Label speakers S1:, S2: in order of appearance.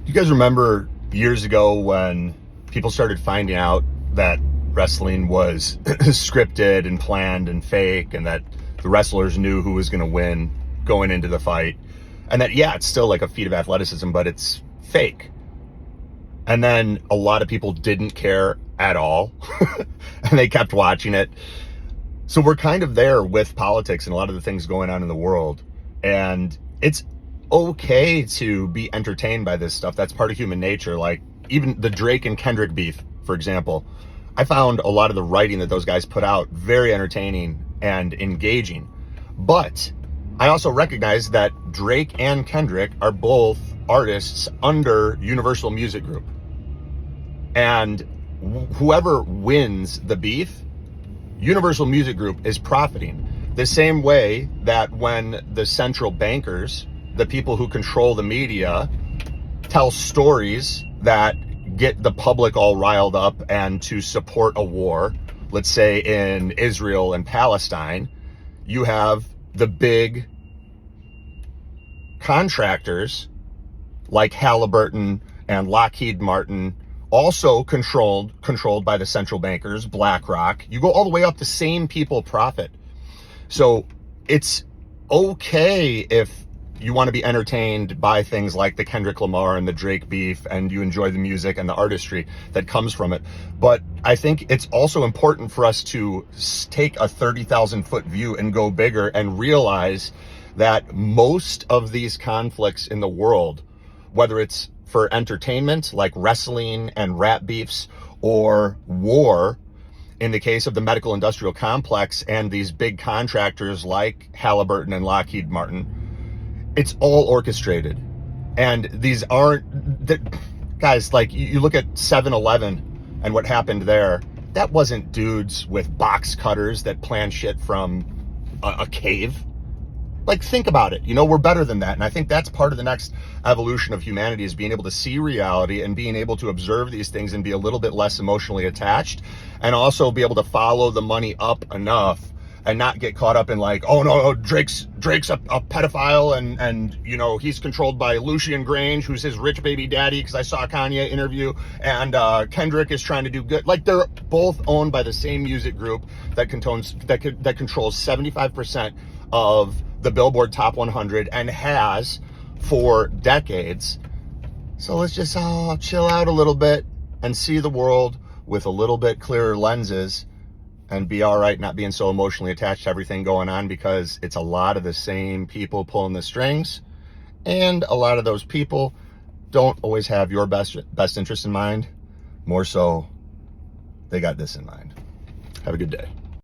S1: You guys remember years ago when people started finding out that wrestling was scripted and planned and fake, and that the wrestlers knew who was going to win going into the fight, and that, yeah, it's still like a feat of athleticism, but it's fake. And then a lot of people didn't care at all and they kept watching it. So we're kind of there with politics and a lot of the things going on in the world, and it's okay to be entertained by this stuff. That's part of human nature. Like even the Drake and Kendrick beef, for example, I found a lot of the writing that those guys put out very entertaining and engaging. But I also recognize that Drake and Kendrick are both artists under Universal Music Group. And whoever wins the beef, Universal Music Group is profiting. The same way that when the central bankers, the people who control the media, tell stories that get the public all riled up and to support a war, let's say in Israel and Palestine, you have the big contractors like Halliburton and Lockheed Martin, also controlled by the central bankers, BlackRock. You go all the way up, the same people profit. So it's okay if you want to be entertained by things like the Kendrick Lamar and the Drake beef, and you enjoy the music and the artistry that comes from it. But I think it's also important for us to take a 30,000 foot view and go bigger and realize that most of these conflicts in the world, whether it's for entertainment like wrestling and rap beefs, or war in the case of the medical industrial complex and these big contractors like Halliburton and Lockheed Martin, it's all orchestrated. And these aren't, guys, like you look at 7-Eleven and what happened there. That wasn't dudes with box cutters that planned shit from a cave. Like, think about it. You know, we're better than that. And I think that's part of the next evolution of humanity, is being able to see reality and being able to observe these things and be a little bit less emotionally attached, and also be able to follow the money up enough and not get caught up in like, oh no, Drake's a pedophile and you know, he's controlled by Lucian Grange, who's his rich baby daddy, because I saw a Kanye interview, and Kendrick is trying to do good. Like, they're both owned by the same music group that controls 75% of the Billboard Top 100 and has for decades. So let's just chill out a little bit and see the world with a little bit clearer lenses and be all right not being so emotionally attached to everything going on, because it's a lot of the same people pulling the strings, and a lot of those people don't always have your best interest in mind. More so, they got this in mind. Have a good day.